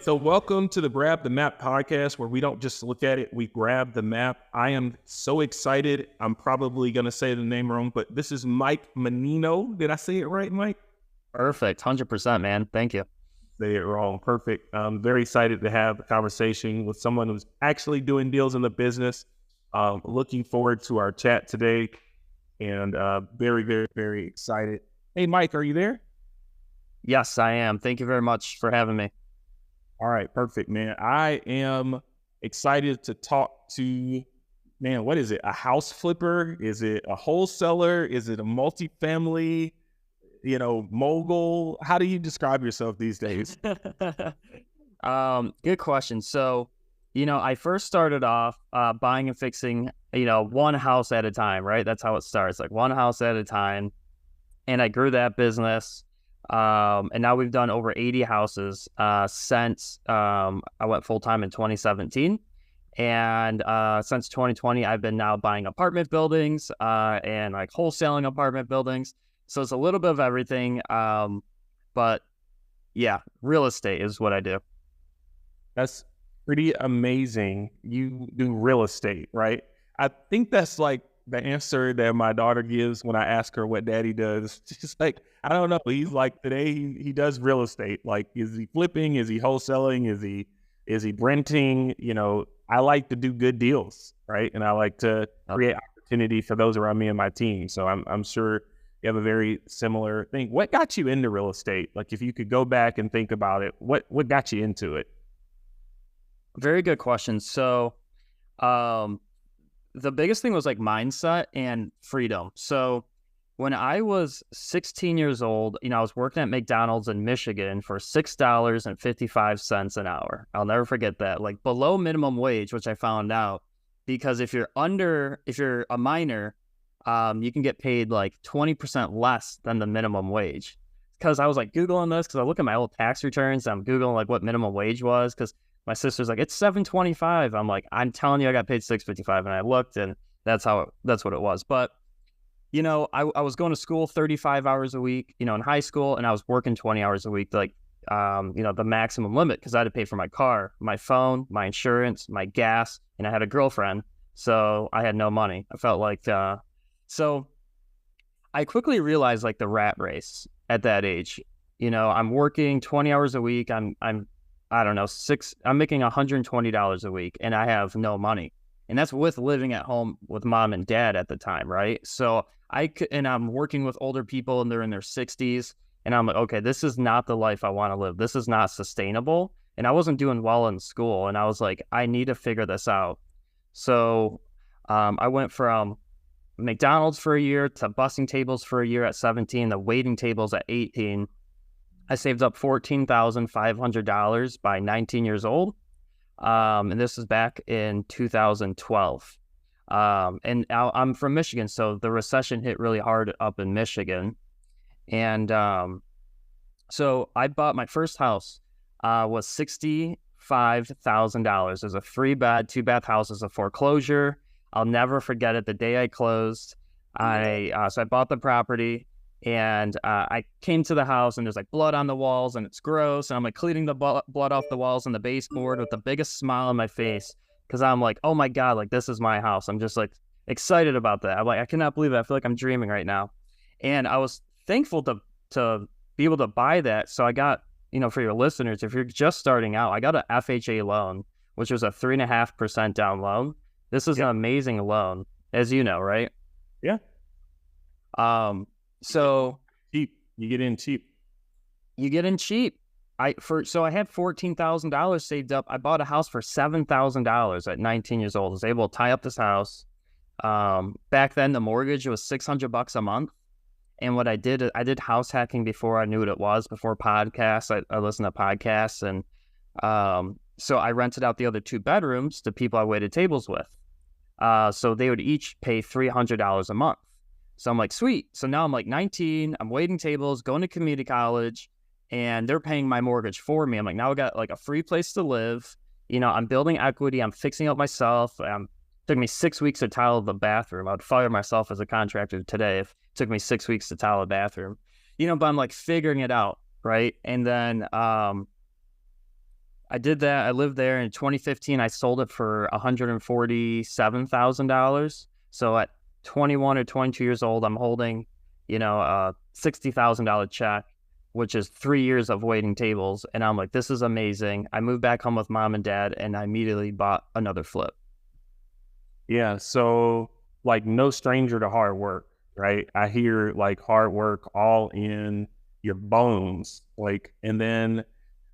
So welcome to the Grab the Map podcast, where we don't just look at it, we grab the map. I am so excited. I'm probably going to say the name wrong, but this is Mike Mannino. Did I say it right, Mike? Perfect. 100%, man. Thank you. Say it wrong. Perfect. I'm very excited to have a conversation with someone who's actually doing deals in the business. Looking forward to our chat today, and very, very, very excited. Hey, Mike, are you there? Yes, I am. Thank you very much for having me. All right, perfect, man. I am excited to talk to, man, what is it? A house flipper? Is it a wholesaler? Is it a multifamily, mogul? How do you describe yourself these days? Good question. So, I first started off buying and fixing, one house at a time, right? That's how it starts, like one house at a time. And I grew that business. And now we've done over 80 houses since I went full-time in 2017. And since 2020, I've been now buying apartment buildings and like wholesaling apartment buildings. So it's a little bit of everything. But yeah, real estate is what I do. That's pretty amazing. You do real estate, right? I think that's like the answer that my daughter gives when I ask her what daddy does. She's like, I don't know. He's like, today he does real estate. Like, is he flipping? Is he wholesaling? Is he renting? I like to do good deals, right? And I like to create opportunity for those around me and my team. So I'm sure you have a very similar thing. What got you into real estate? Like, if you could go back and think about it, what got you into it? Very good question. So, the biggest thing was like mindset and freedom. So when I was 16 years old, I was working at McDonald's in Michigan for $6.55 an hour. I'll never forget that. Like below minimum wage, which I found out, because if you're a minor, you can get paid like 20% less than the minimum wage. Because I was like Googling this, because I look at my old tax returns, I'm Googling like what minimum wage was, because my sister's like, it's $7.25. I'm like, I'm telling you, I got paid $6.55, and I looked, and that's what it was. But I was going to school 35 hours a week, in high school, and I was working 20 hours a week, like the maximum limit, because I had to pay for my car, my phone, my insurance, my gas, and I had a girlfriend, so I had no money. I felt like so I quickly realized like the rat race at that age. I'm working 20 hours a week. I'm making $120 a week, and I have no money. And that's with living at home with mom and dad at the time, right? So I'm working with older people, and they're in their 60s. And I'm like, okay, this is not the life I want to live. This is not sustainable. And I wasn't doing well in school. And I was like, I need to figure this out. So I went from McDonald's for a year to bussing tables for a year at 17, the waiting tables at 18. I saved up $14,500 by 19 years old. And this is back in 2012. And I'm from Michigan, so the recession hit really hard up in Michigan. And so I bought my first house, was $65,000. It was a 3-bed, 2-bath house. It was a foreclosure. I'll never forget it. The day I closed, so I bought the property. And I came to the house, and there's like blood on the walls, and it's gross. And I'm like cleaning the blood off the walls and the baseboard with the biggest smile on my face, because I'm like, oh my God, like this is my house. I'm just like excited about that. I'm like, I cannot believe it. I feel like I'm dreaming right now. And I was thankful to be able to buy that. So I got, for your listeners, if you're just starting out, I got an FHA loan, which was a 3.5% down loan. This is an amazing loan, as you know, right? Yeah. So cheap. You get in cheap. I had $14,000 saved up. I bought a house for $7,000 at 19 years old. I was able to tie up this house. Back then the mortgage was $600 a month. And what I did house hacking before I knew what it was, before podcasts. I listened to podcasts, and so I rented out the other 2 bedrooms to people I waited tables with. So they would each pay $300 a month. So I'm like, sweet. So now I'm like 19, I'm waiting tables, going to community college, and they're paying my mortgage for me. I'm like, now I got like a free place to live. I'm building equity. I'm fixing up myself. It took me 6 weeks to tile the bathroom. I'd fire myself as a contractor today if it took me 6 weeks to tile a bathroom. But I'm like figuring it out, right? And then I did that. I lived there in 2015. I sold it for $147,000. So at 21 or 22 years old, I'm holding, a $60,000 check, which is 3 years of waiting tables. And I'm like, this is amazing. I moved back home with mom and dad, and I immediately bought another flip. Yeah. So like no stranger to hard work, right? I hear like hard work all in your bones, like, and then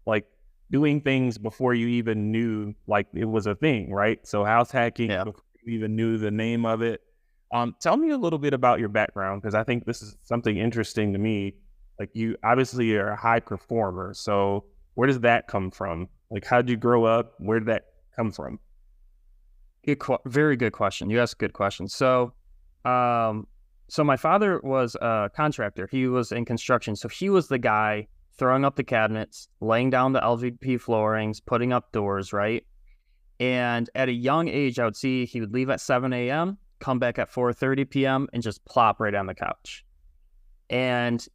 like doing things before you even knew like it was a thing, right? So house hacking Yeah. before you even knew the name of it. Tell me a little bit about your background, because I think this is something interesting to me. Like you obviously are a high performer. So where does that come from? Like how did you grow up? Where did that come from? Very good question. You asked a good question. So my father was a contractor. He was in construction. So he was the guy throwing up the cabinets, laying down the LVP floorings, putting up doors, right? And at a young age, I would see he would leave at 7 a.m., come back at 4:30 p.m., and just plop right on the couch. And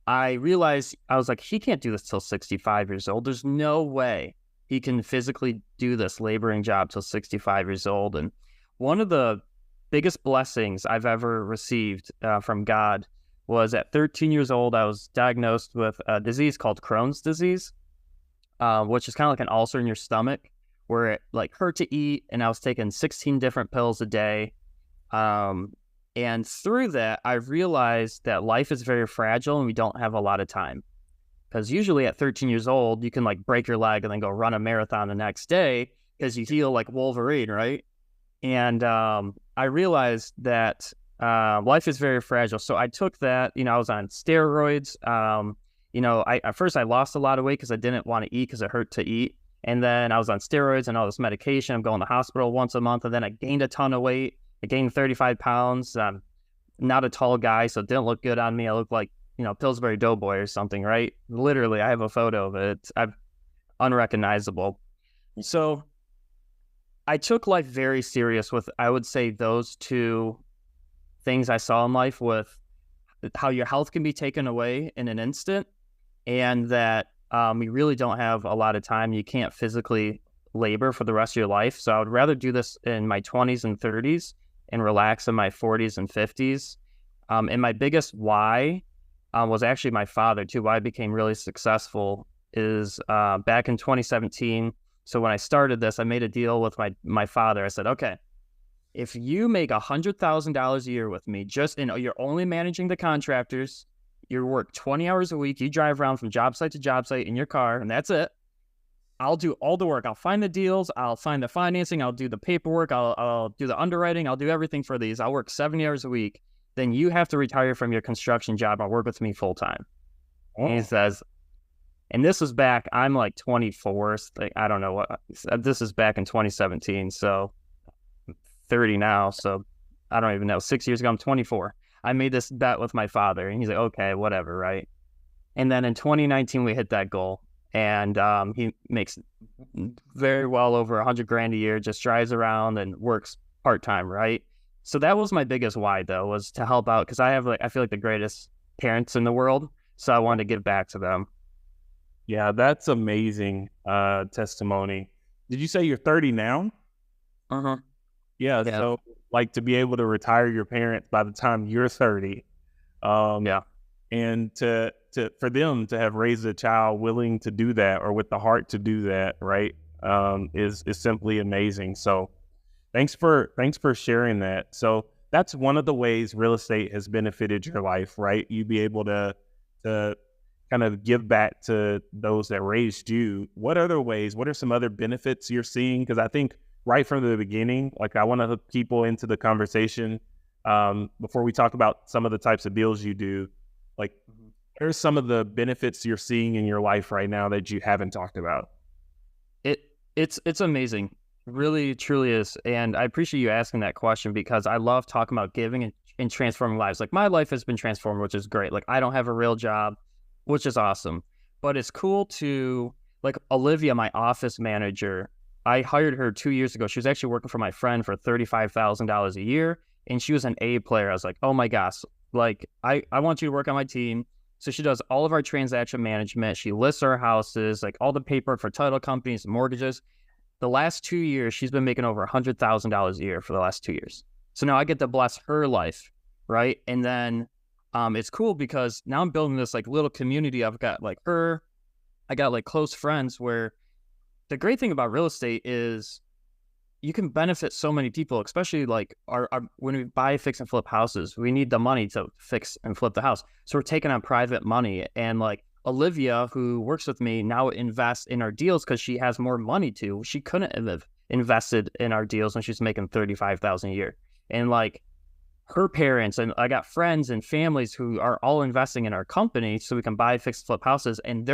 I realized, I was like, he can't do this till 65 years old. There's no way he can physically do this laboring job till 65 years old. And one of the biggest blessings I've ever received from God was at 13 years old, I was diagnosed with a disease called Crohn's disease, which is kind of like an ulcer in your stomach where it like hurt to eat. And I was taking 16 different pills a day. And through that, I realized that life is very fragile and we don't have a lot of time. Because usually at 13 years old, you can like break your leg and then go run a marathon the next day because you heal like Wolverine, right? And I realized that life is very fragile. So I took that, I was on steroids. At first I lost a lot of weight because I didn't want to eat because it hurt to eat. And then I was on steroids and all this medication. I'm going to the hospital once a month. And then I gained a ton of weight. I gained 35 pounds. I'm not a tall guy, so it didn't look good on me. I looked like, Pillsbury Doughboy or something, right? Literally, I have a photo of it. I'm unrecognizable. So I took life very serious with, I would say, those two things I saw in life, with how your health can be taken away in an instant, and that you really don't have a lot of time. You can't physically labor for the rest of your life. So I would rather do this in my 20s and 30s and relax in my 40s and 50s. And my biggest why was actually my father too. Why I became really successful is back in 2017. So when I started this, I made a deal with my father. I said, okay, if you make $100,000 a year with me, you're only managing the contractors, you work 20 hours a week, you drive around from job site to job site in your car, and that's it. I'll do all the work. I'll find the deals. I'll find the financing. I'll do the paperwork. I'll do the underwriting. I'll do everything for these. I'll work 70 hours a week. Then you have to retire from your construction job and work with me full time. Oh. And he says, and this was back, I'm like 24. I don't know what, this is back in 2017. So I'm 30 now. So I don't even know. 6 years ago, I'm 24. I made this bet with my father and he's like, okay, whatever. Right. And then in 2019, we hit that goal. And he makes very well over 100 grand a year, just drives around and works part-time, right? So that was my biggest why, though, was to help out, because I feel like the greatest parents in the world. So I wanted to give back to them. Yeah, that's amazing testimony. Did you say you're 30 now? Uh-huh. Yeah, so like to be able to retire your parents by the time you're 30. Yeah. And for them to have raised a child willing to do that, or with the heart to do that, right, is simply amazing. So thanks for sharing that. So that's one of the ways real estate has benefited your life, right? You be able to kind of give back to those that raised you. What other ways? What are some other benefits you're seeing? Because I think right from the beginning, like I want to hook people into the conversation before we talk about some of the types of deals you do. Like, what are some of the benefits you're seeing in your life right now that you haven't talked about? It's amazing. Really, truly is. And I appreciate you asking that question, because I love talking about giving and transforming lives. Like, my life has been transformed, which is great. Like, I don't have a real job, which is awesome. But it's cool to, like, Olivia, my office manager, I hired her 2 years ago. She was actually working for my friend for $35,000 a year, and she was an A player. I was like, oh my gosh, like, I want you to work on my team. So she does all of our transaction management. She lists our houses, like all the paperwork for title companies, mortgages. The last 2 years, she's been making over $100,000 a year for the last 2 years. So now I get to bless her life, right? And then it's cool because now I'm building this like little community. I've got like her, I got like close friends where the great thing about real estate is you can benefit so many people, especially like our when we buy, fix, and flip houses, we need the money to fix and flip the house. So we're taking on private money. And like Olivia, who works with me, now invests in our deals because she has more money to. She couldn't have invested in our deals when she's making $35,000 a year. And like her parents, and I got friends and families who are all investing in our company so we can buy, fix, flip houses. And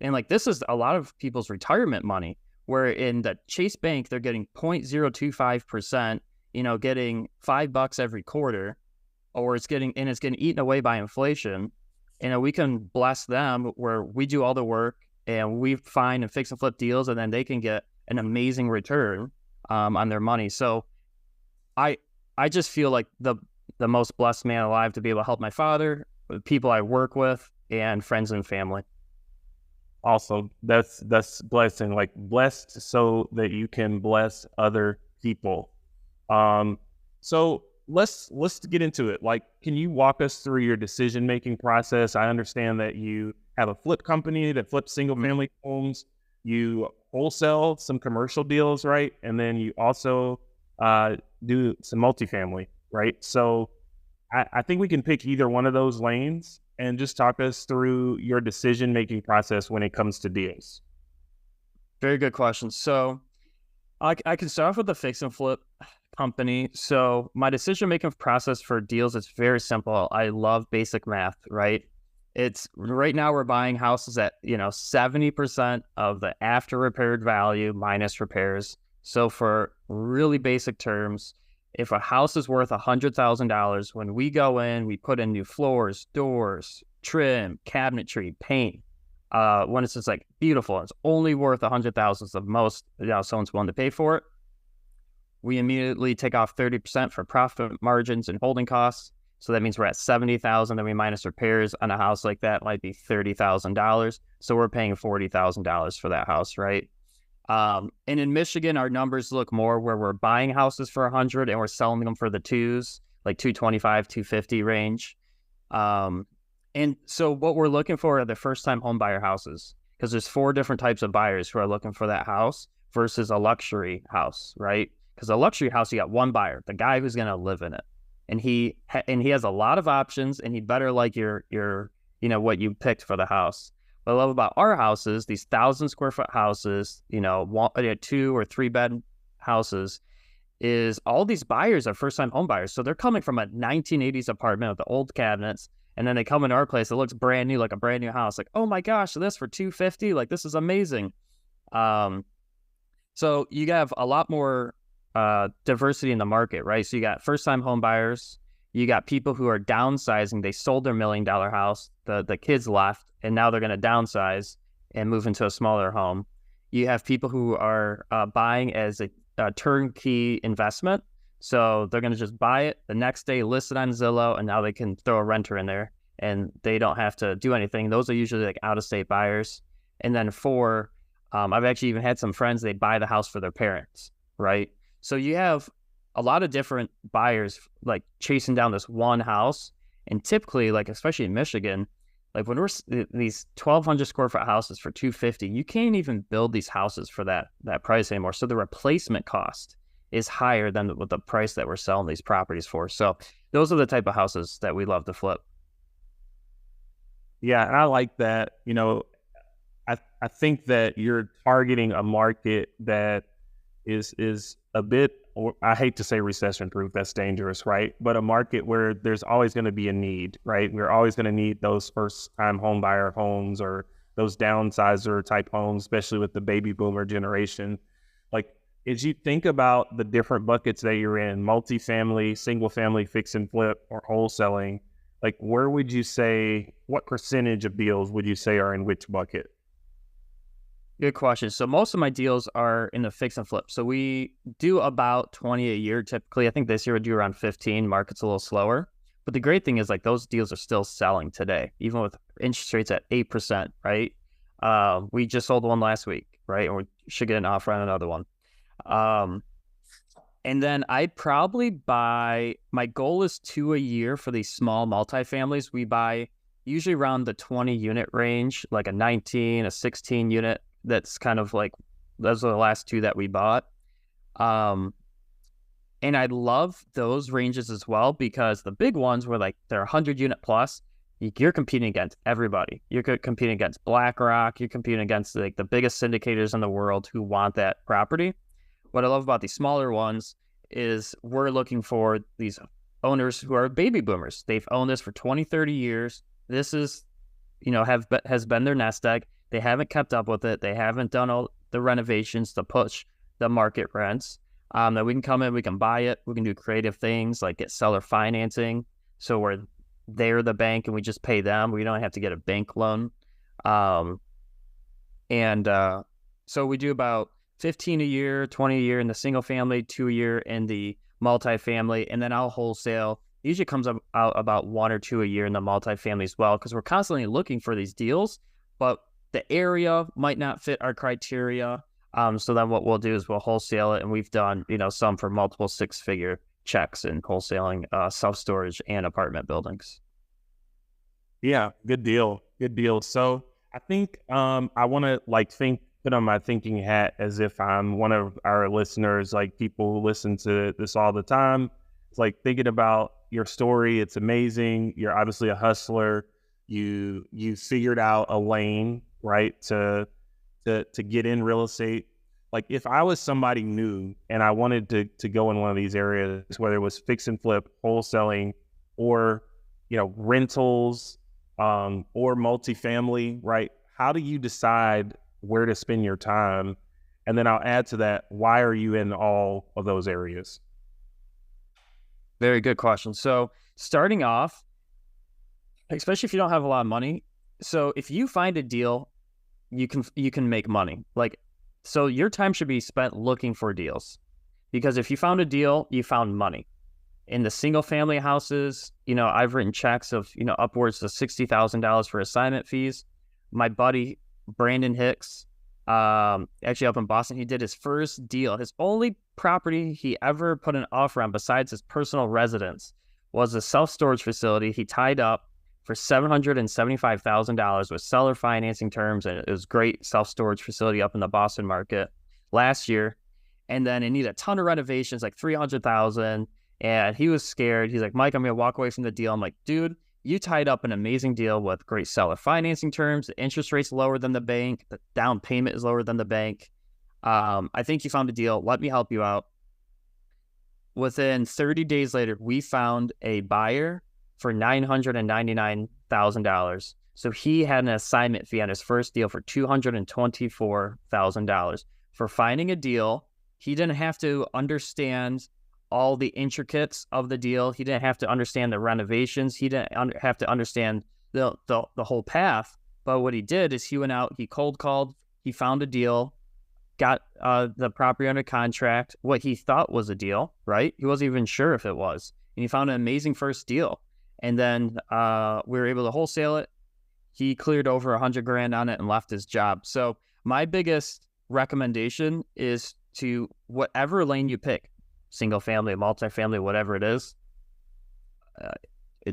like this is a lot of people's retirement money. Where in the Chase Bank, they're getting 0.025%, getting $5 every quarter, or it's getting eaten away by inflation. We can bless them where we do all the work and we find and fix and flip deals, and then they can get an amazing return on their money. So I just feel like the most blessed man alive to be able to help my father, the people I work with, and friends and family. Also, that's blessing, like blessed so that you can bless other people. So let's get into it. Like, can you walk us through your decision-making process? I understand that you have a flip company that flips single-family homes. You wholesale some commercial deals, right? And then you also do some multifamily, right? So I think we can pick either one of those lanes and just talk us through your decision-making process when it comes to deals. Very good question. So I can start off with the fix and flip company. So my decision-making process for deals is very simple. I love basic math, right? It's right now we're buying houses at, 70% of the after repaired value minus repairs. So for really basic terms, if a house is worth $100,000, when we go in, we put in new floors, doors, trim, cabinetry, paint. When it's just like beautiful, it's only worth $100,000 of most, someone's willing to pay for it. We immediately take off 30% for profit margins and holding costs. So that means we're at $70,000. Then we minus repairs on a house like that might be $30,000. So we're paying $40,000 for that house, right? And in Michigan, our numbers look more where we're buying houses for 100 and we're selling them for the twos, like 225, 250 range. And so what we're looking for are the first-time home buyer houses, because there's 4 different types of buyers who are looking for that house versus a luxury house, right? Because a luxury house, you got one buyer, the guy who's going to live in it, and he has a lot of options, and he better like your what you picked for the house. What I love about our houses, these 1,000 square foot houses, 2 or 3 bed houses, is all these buyers are first-time home buyers. So they're coming from a 1980s apartment with the old cabinets, and then they come into our place. It looks brand new, like a brand new house. Like, oh my gosh, this for $250? Like, this is amazing. So you have a lot more diversity in the market, right? So you got first-time home buyers. You got people who are downsizing. They sold their $1 million house. The kids left, and now they're going to downsize and move into a smaller home. You have people who are buying as a turnkey investment. So they're going to just buy it the next day, list it on Zillow, and now they can throw a renter in there and they don't have to do anything. Those are usually like out-of-state buyers. And then I've actually even had some friends, they buy the house for their parents, right? So you have a lot of different buyers like chasing down this one house. And typically, like especially in Michigan, like when we're these 1,200 square foot houses for $250, you can't even build these houses for that price anymore. So the replacement cost is higher than with the price that we're selling these properties for. So those are the type of houses that we love to flip. Yeah, and I like that. I think that you're targeting a market that is a bit, or I hate to say recession proof, that's dangerous, right? But a market where there's always going to be a need, right? We're always going to need those first time home buyer homes or those downsizer type homes, especially with the baby boomer generation. Like, as you think about the different buckets that you're in, multifamily, single family, fix and flip, or wholesaling, like where would you say, what percentage of deals would you say are in which bucket? Good question. So most of my deals are in the fix and flip. So we do about 20 a year typically. I think this year we do around 15. Market's a little slower. But the great thing is like those deals are still selling today, even with interest rates at 8%, right? We just sold one last week, right? And we should get an offer on another one. And then I'd probably buy, my goal is 2 a year for these small multifamilies. We buy usually around the 20 unit range, like a 19, a 16 unit. That's kind of like, those are the last 2 that we bought. And I love those ranges as well, because the big ones were like, they're 100 unit plus. You're competing against everybody. You're competing against BlackRock. You're competing against like the biggest syndicators in the world who want that property. What I love about these smaller ones is we're looking for these owners who are baby boomers. They've owned this for 20, 30 years. This is, has been their nest egg. They haven't kept up with it. They haven't done all the renovations to push the market rents. That we can come in, we can buy it. We can do creative things like get seller financing. So they're the bank and we just pay them. We don't have to get a bank loan. So we do about 15 a year, 20 a year in the single family, 2 a year in the multifamily, and then I'll wholesale. It usually comes out about 1 or 2 a year in the multifamily as well, because we're constantly looking for these deals, but the area might not fit our criteria. So then what we'll do is we'll wholesale it, and we've done, some for multiple 6-figure checks in wholesaling self-storage and apartment buildings. Yeah, good deal. Good deal. So I think I want to put on my thinking hat as if I'm one of our listeners, like people who listen to this all the time. It's like thinking about your story. It's amazing. You're obviously a hustler. You figured out a lane, right, to get in real estate. Like if I was somebody new and I wanted to go in one of these areas, whether it was fix and flip, wholesaling, or rentals, or multifamily, right? How do you decide where to spend your time? And then I'll add to that, why are you in all of those areas? Very good question. So starting off, especially if you don't have a lot of money, so if you find a deal, you can make money. So your time should be spent looking for deals, because if you found a deal, you found money. In the single family houses, I've written checks of, upwards to $60,000 for assignment fees. My buddy, Brandon Hicks, actually up in Boston, he did his first deal. His only property he ever put an offer on besides his personal residence was a self-storage facility he tied up for $775,000 with seller financing terms, and it was great self-storage facility up in the Boston market last year. And then it needed a ton of renovations, like $300,000, and he was scared. He's like, Mike, I'm going to walk away from the deal. I'm like, dude, you tied up an amazing deal with great seller financing terms. The interest rate's lower than the bank. The down payment is lower than the bank. I think you found a deal. Let me help you out. Within 30 days later, we found a buyer for $999,000. So he had an assignment fee on his first deal for $224,000. For finding a deal, he didn't have to understand all the intricacies of the deal. He didn't have to understand the renovations. He didn't have to understand the whole path. But what he did is he went out, he cold called, he found a deal, got the property under contract, what he thought was a deal, right? He wasn't even sure if it was. And he found an amazing first deal. And then we were able to wholesale it. He cleared over $100,000 on it and left his job. So my biggest recommendation is to whatever lane you pick, single family, multifamily, whatever it is,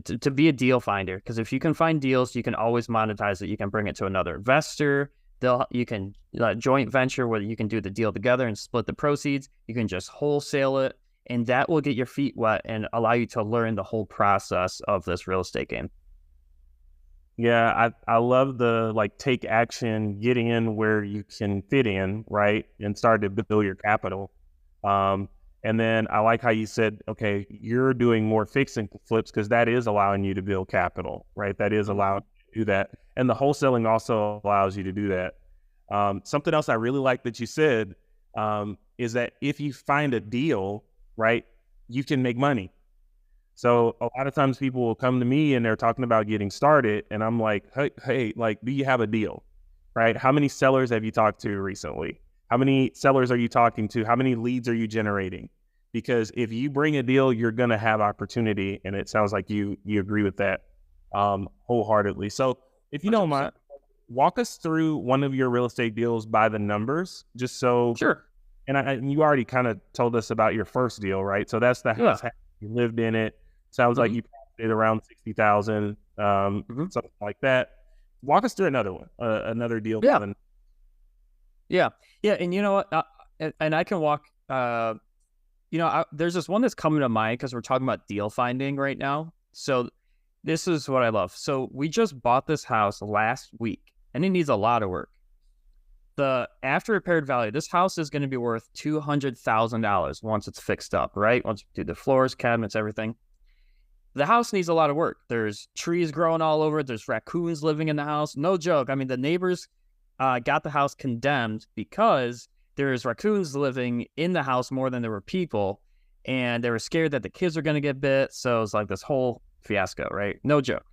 to be a deal finder. Because if you can find deals, you can always monetize it. You can bring it to another investor. You can joint venture where you can do the deal together and split the proceeds. You can just wholesale it, and that will get your feet wet and allow you to learn the whole process of this real estate game. Yeah, I love the take action, get in where you can fit in, right? And start to build your capital. And then I like how you said, okay, you're doing more fix and flips because that is allowing you to build capital, right? That is allowing you to do that. And the wholesaling also allows you to do that. Something else I really like that you said is that if you find a deal, right, you can make money. So a lot of times people will come to me and they're talking about getting started, and I'm like, hey, do you have a deal, right? How many sellers have you talked to recently? How many sellers are you talking to? How many leads are you generating? because if you bring a deal, you're going to have opportunity. And it sounds like you agree with that wholeheartedly. So if you don't mind, 100%. walk us through one of your real estate deals by the numbers, just so. Sure. And you already kind of told us about your first deal, right? So that's the Yeah. house you lived in it. Sounds like you did around 60,000, something like that. Walk us through another one, another deal. Yeah. Yeah. And you know what? And I can walk. There's this one that's coming to mind because we're talking about deal finding right now. So this is what I love. So we just bought this house last week, and it needs a lot of work. The after repaired value, this house is going to be worth $200,000 once it's fixed up, right? Once you do the floors, cabinets, everything. The house needs a lot of work. There's trees growing all over it. There's raccoons living in the house. No joke. I mean, the neighbors got the house condemned because there's raccoons living in the house more than there were people, and they were scared that the kids were going to get bit. So it's like this whole fiasco, right? No joke.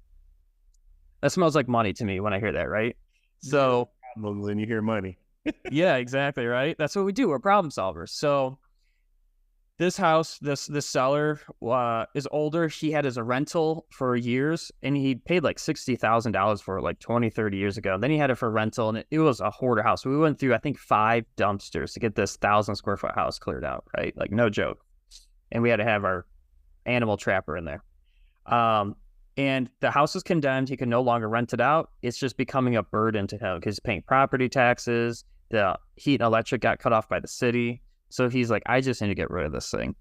That smells like money to me when I hear that, right? So when you hear money. Yeah, exactly, right? That's what we do. We're problem solvers. So this house, this seller is older. He had as a rental for years, and he paid like $60,000 for it like 20, 30 years ago. Then he had it for rental, and it was a hoarder house. We went through, I think, 5 dumpsters to get this 1,000-square-foot house cleared out, right? Like, no joke. And we had to have our animal trapper in there. And the house is condemned. He can no longer rent it out. It's just becoming a burden to him because he's paying property taxes. The heat and electric got cut off by the city. So he's like, I just need to get rid of this thing.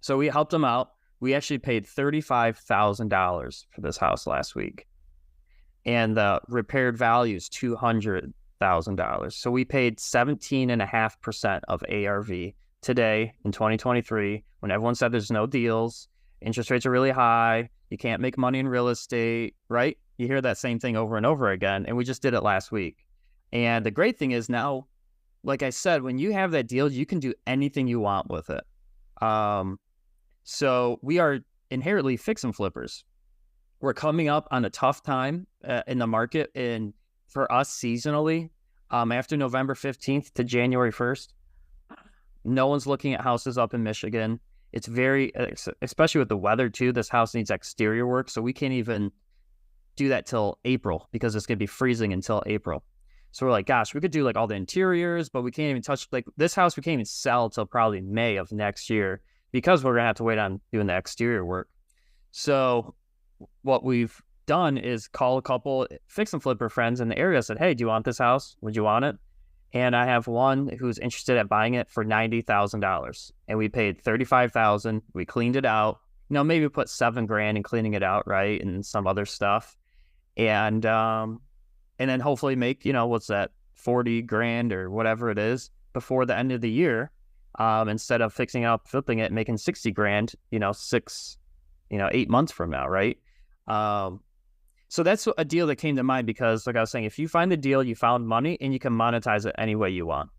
So we helped him out. We actually paid $35,000 for this house last week. And the repaired value is $200,000. So we paid 17.5% of ARV today in 2023 when everyone said there's no deals. Interest rates are really high. You can't make money in real estate, right? You hear that same thing over and over again. And we just did it last week. And the great thing is now, like I said, when you have that deal, you can do anything you want with it. So we are inherently fix and flippers. We're coming up on a tough time in the market. And for us seasonally, after November 15th to January 1st, no one's looking at houses up in Michigan. It's very, especially with the weather too, this house needs exterior work. So we can't even do that till April because it's going to be freezing until April. So we're like, gosh, we could do like all the interiors, but we can't even touch like this house. We can't even sell till probably May of next year because we're going to have to wait on doing the exterior work. So what we've done is call a couple fix and flipper friends in the area, said, hey, do you want this house? Would you want it? And I have one who's interested at buying it for $90,000, and we paid $35,000. We cleaned it out. Maybe put $7,000 in cleaning it out, right, and some other stuff, and then hopefully make what's that, $40,000 or whatever it is before the end of the year, instead of fixing it up, flipping it, making $60,000, 8 months from now, right? So that's a deal that came to mind because, like I was saying, if you find the deal, you found money and you can monetize it any way you want.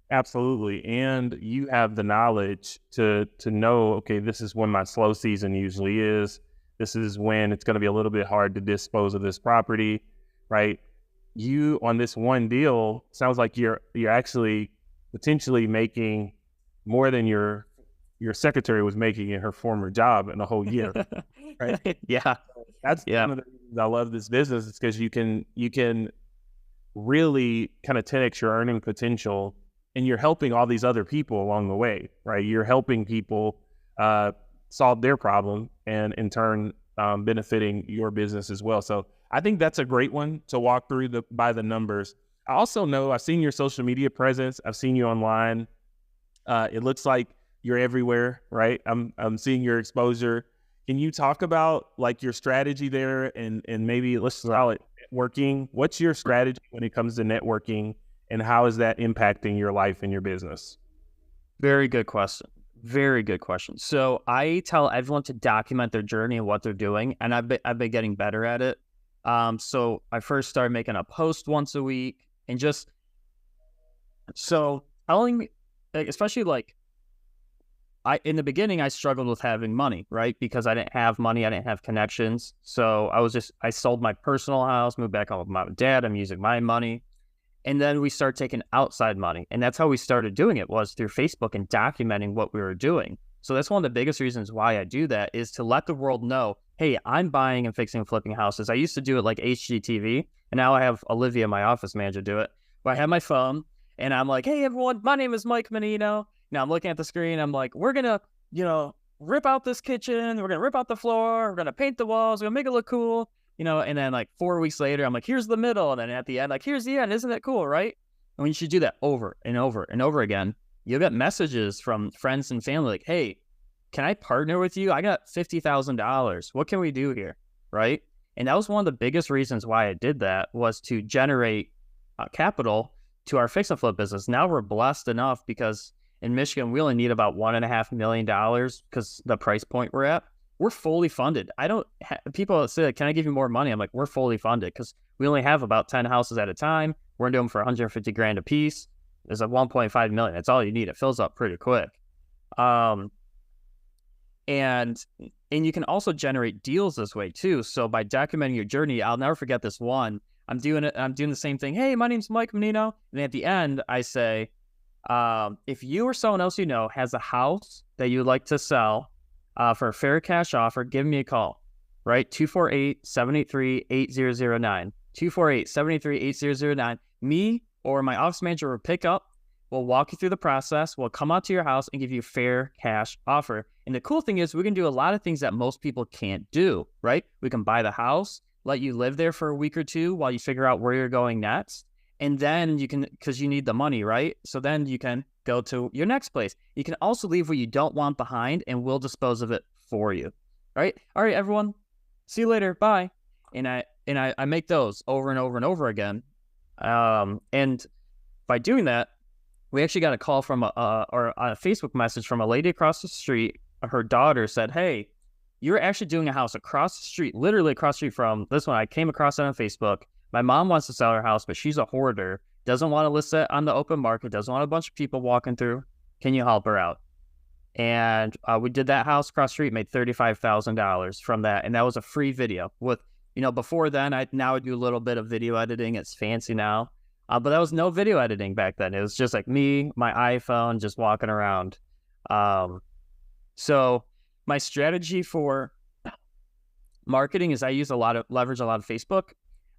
Absolutely. And you have the knowledge to know, okay, this is when my slow season usually is. This is when it's going to be a little bit hard to dispose of this property, right? You, on this one deal, sounds like you're actually potentially making more than your secretary was making in her former job in a whole year, right? Yeah. That's one of the reasons I love this business. It's because you can really kind of 10x your earning potential, and you're helping all these other people along the way, right? You're helping people solve their problem, and in turn benefiting your business as well. So I think that's a great one to walk through by the numbers. I also know I've seen your social media presence. I've seen you online. It looks like you're everywhere, right? I'm seeing your exposure. Can you talk about like your strategy there and maybe let's call it networking? What's your strategy when it comes to networking, and how is that impacting your life and your business? Very good question. Very good question. So I tell everyone to document their journey and what they're doing, and I've been getting better at it. So I first started making a post once a week, and just so telling, especially like, in the beginning, I struggled with having money, right? Because I didn't have money, I didn't have connections. So I sold my personal house, moved back home with my dad. I'm using my money. And then we start taking outside money. And that's how we started doing it, was through Facebook and documenting what we were doing. So that's one of the biggest reasons why I do that, is to let the world know, hey, I'm buying and fixing and flipping houses. I used to do it like HGTV, and now I have Olivia, my office manager, do it. But I have my phone, and I'm like, hey, everyone, my name is Mike Mannino. Now I'm looking at the screen. I'm like, we're going to, rip out this kitchen. We're going to rip out the floor. We're going to paint the walls. We're going to make it look cool. And then like 4 weeks later, I'm like, here's the middle. And then at the end, like, here's the end. Isn't that cool, right? And when you should do that over and over and over again, you'll get messages from friends and family like, hey, can I partner with you? I got $50,000. What can we do here, right? And that was one of the biggest reasons why I did that, was to generate capital to our fix and flip business. Now we're blessed enough, because in Michigan, we only need about $1.5 million because the price point we're at. We're fully funded. People say, like, can I give you more money? I'm like, we're fully funded because we only have about 10 houses at a time. We're doing them for 150 grand a piece. There's a 1.5 million. That's all you need. It fills up pretty quick. And you can also generate deals this way too. So by documenting your journey, I'll never forget this one. I'm doing the same thing. Hey, my name's Mike Mannino. And at the end, I say, if you or someone else you know has a house that you'd like to sell for a fair cash offer, give me a call, right? 248-783-8009. 248-783-8009. Me or my office manager will pick up. We'll walk you through the process. We'll come out to your house and give you a fair cash offer. And the cool thing is we can do a lot of things that most people can't do, right? We can buy the house, let you live there for a week or two while you figure out where you're going next. And then you can, because you need the money, right? So then you can go to your next place. You can also leave what you don't want behind, and we'll dispose of it for you. All right, everyone. See you later. Bye. And I make those over and over and over again. And by doing that, we actually got a call from or a Facebook message from a lady across the street. Her daughter said, hey, you're actually doing a house across the street, literally across the street from this one. I came across it on Facebook. My mom wants to sell her house, but she's a hoarder, doesn't want to list it on the open market, doesn't want a bunch of people walking through. Can you help her out? And we did that house across the street, made $35,000 from that. And that was a free video with, before then, I do a little bit of video editing. It's fancy now. But that was no video editing back then. It was just like me, my iPhone, just walking around. So my strategy for marketing is I leverage a lot of Facebook.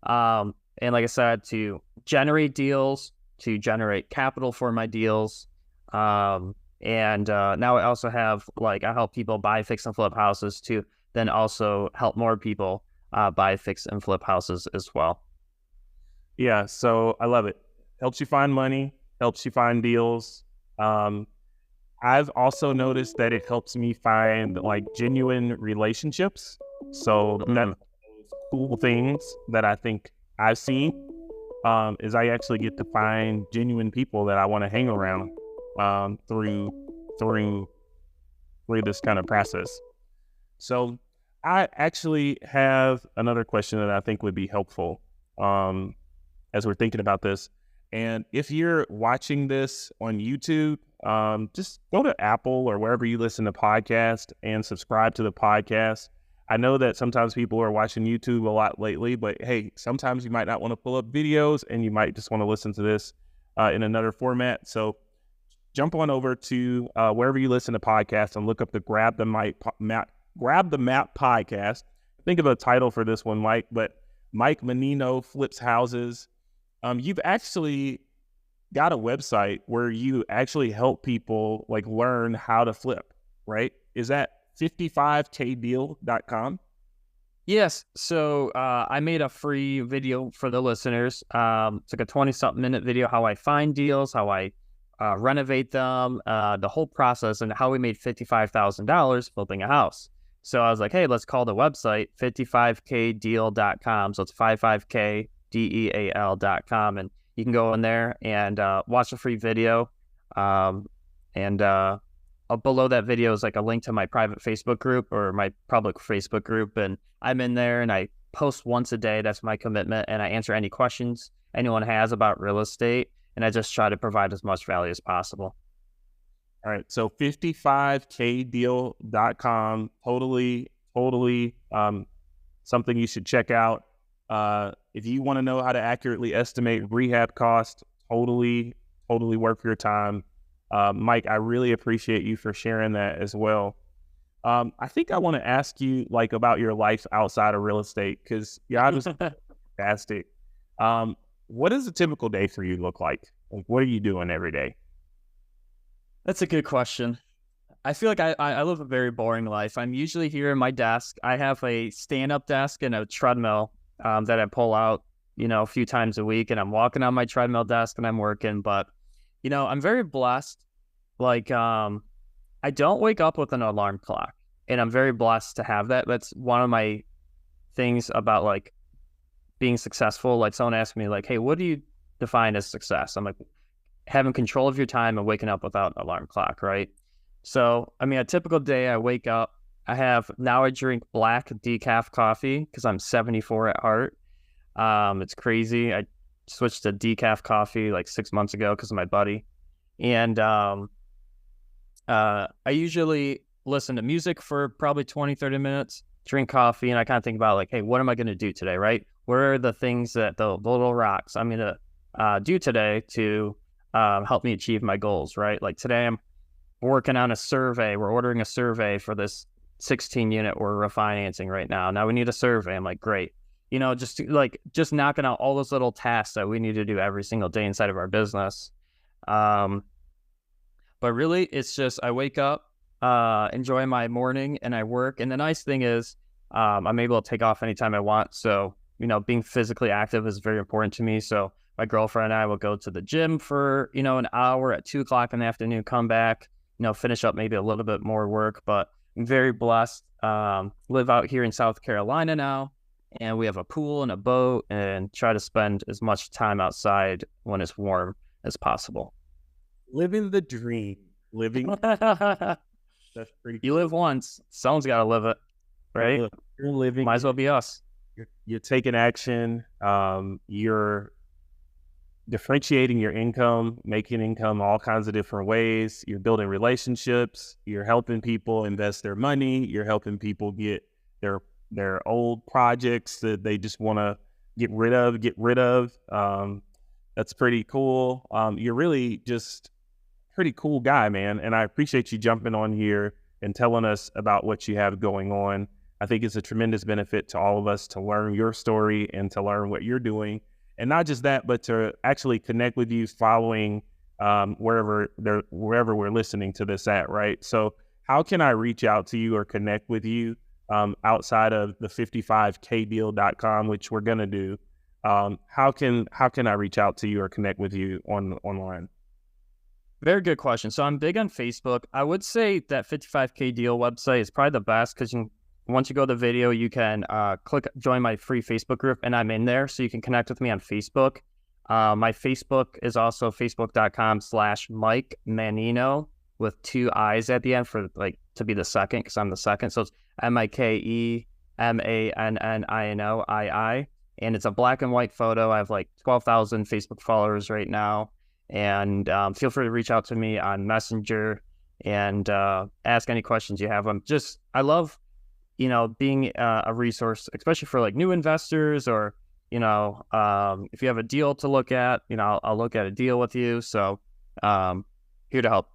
And like I said, to generate deals, to generate capital for my deals. And now I also have, I help people buy, fix, and flip houses to then also help more people buy, fix, and flip houses as well. Yeah, so I love it. Helps you find money, helps you find deals. I've also noticed that it helps me find genuine relationships. So that's cool things that I think I've seen is I actually get to find genuine people that I want to hang around through this kind of process. So I actually have another question that I think would be helpful as we're thinking about this. And if you're watching this on YouTube, just go to Apple or wherever you listen to podcasts and subscribe to the podcast. I know that sometimes people are watching YouTube a lot lately, but hey, sometimes you might not want to pull up videos and you might just want to listen to this in another format. So jump on over to wherever you listen to podcasts and look up the Grab the Map podcast. Think of a title for this one, Mike, but Mike Mannino Flips Houses. You've actually got a website where you actually help people learn how to flip, right? Is that 55kdeal.com? Yes. So I made a free video for the listeners. It's like a 20-something minute video, how I find deals, how I renovate them, the whole process, and how we made $55,000 flipping a house. So I was like, hey, let's call the website 55kdeal.com. So it's 55kdeal.com. And you can go in there and watch a free video. Below that video is a link to my private Facebook group or my public Facebook group. And I'm in there and I post once a day. That's my commitment. And I answer any questions anyone has about real estate. And I just try to provide as much value as possible. All right. So 55kdeal.com, totally something you should check out. If you want to know how to accurately estimate rehab costs, totally worth your time. Mike, I really appreciate you for sharing that as well. I think I want to ask you like about your life outside of real estate, because you're obviously fantastic. What does a typical day for you look like? Like, what are you doing every day? That's a good question. I feel like I live a very boring life. I'm usually here in my desk. I have a stand-up desk and a treadmill that I pull out, a few times a week, and I'm walking on my treadmill desk and I'm working. But, I'm very blessed. Like, I don't wake up with an alarm clock, and I'm very blessed to have that. That's one of my things about like being successful. Like someone asked me like, hey, what do you define as success? I'm like, having control of your time and waking up without an alarm clock, right? So, I mean, a typical day, I wake up, I drink black decaf coffee because I'm 74 at heart. It's crazy. I switched to decaf coffee like 6 months ago because of my buddy. And I usually listen to music for probably 20, 30 minutes, drink coffee, and I kind of think about like, hey, what am I going to do today, right? What are the things that the little rocks I'm going to do today to help me achieve my goals, right? Like today I'm working on a survey. We're ordering a survey for this 16 unit we're refinancing right now. Now we need a survey. I'm like, great. Just knocking out all those little tasks that we need to do every single day inside of our business. But really it's just, I wake up, enjoy my morning, and I work. And the nice thing is, I'm able to take off anytime I want. So, being physically active is very important to me. So my girlfriend and I will go to the gym for, an hour at 2:00 in the afternoon, come back, finish up maybe a little bit more work. But I'm very blessed. Live out here in South Carolina now, and we have a pool and a boat, and try to spend as much time outside when it's warm as possible. Living the dream. Living. That's pretty cool. You live once. Someone's got to live it, right? You're living. Might as well be us. You're taking action. You're differentiating your income, making income all kinds of different ways. You're building relationships. You're helping people invest their money. You're helping people get their old projects that they just want to get rid of. That's pretty cool. You're really just a pretty cool guy, man. And I appreciate you jumping on here and telling us about what you have going on. I think it's a tremendous benefit to all of us to learn your story and to learn what you're doing. And not just that, but to actually connect with you following wherever we're listening to this at, right? So how can I reach out to you or connect with you outside of the 55kdeal.com, which we're going to do? How can I reach out to you or connect with you online? Very good question. So I'm big on Facebook. I would say that 55K Deal website is probably the best because once you go to the video, you can click join my free Facebook group, and I'm in there, so you can connect with me on Facebook. My Facebook is also facebook.com/Mike Mannino with 2 I's at the end for like to be the second, because I'm the second. So it's MikeManninoII, and it's a black and white photo. I have like 12,000 Facebook followers right now, and feel free to reach out to me on Messenger and ask any questions you have. I love being a resource, especially for like new investors or, if you have a deal to look at, I'll look at a deal with you. So here to help.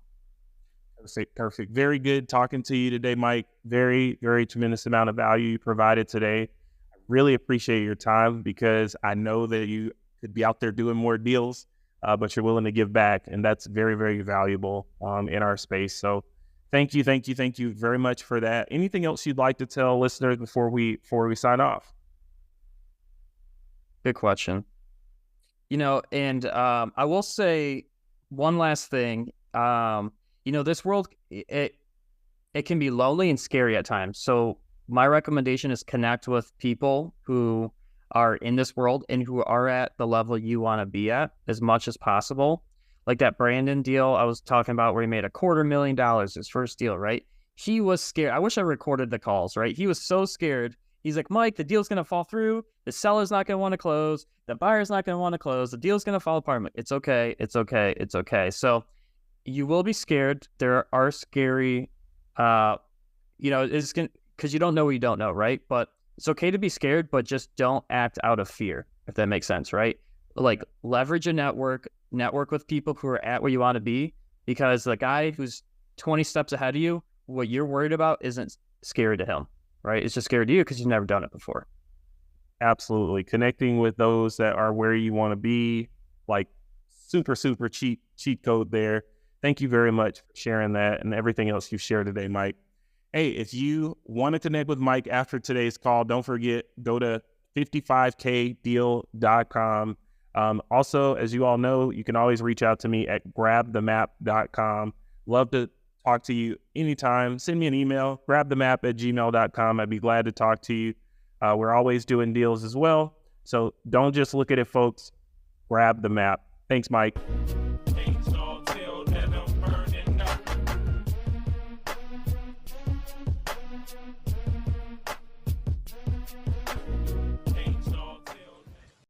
Perfect. Very good talking to you today, Mike. Very, very tremendous amount of value you provided today. I really appreciate your time because I know that you could be out there doing more deals, but you're willing to give back. And that's very, very valuable in our space. So thank you very much for that. Anything else you'd like to tell listeners before we sign off? Good question. And I will say one last thing. This world, it can be lonely and scary at times. So my recommendation is connect with people who are in this world and who are at the level you want to be at as much as possible. Like that Brandon deal I was talking about where he made $250,000, his first deal, right? He was scared. I wish I recorded the calls, right? He was so scared. He's like, Mike, the deal's going to fall through. The seller's not going to want to close. The buyer's not going to want to close. The deal's going to fall apart. I'm like, it's okay. It's okay. It's okay. So you will be scared. There are scary, it's going because you don't know what you don't know, right? But it's okay to be scared, but just don't act out of fear. if that makes sense, right? Like leverage a network with people who are at where you want to be, because the guy who's 20 steps ahead of you, what you're worried about isn't scary to him, right? It's just scary to you because you've never done it before. Absolutely. Connecting with those that are where you want to be, like super, super cheat code there. Thank you very much for sharing that and everything else you've shared today, Mike. Hey, if you want to connect with Mike after today's call, don't forget, go to 55kdeal.com. Also, as you all know, you can always reach out to me at grabthemap.com. Love to talk to you anytime. Send me an email, grabthemap@gmail.com. I'd be glad to talk to you. We're always doing deals as well. So don't just look at it, folks. Grab the map. Thanks, Mike.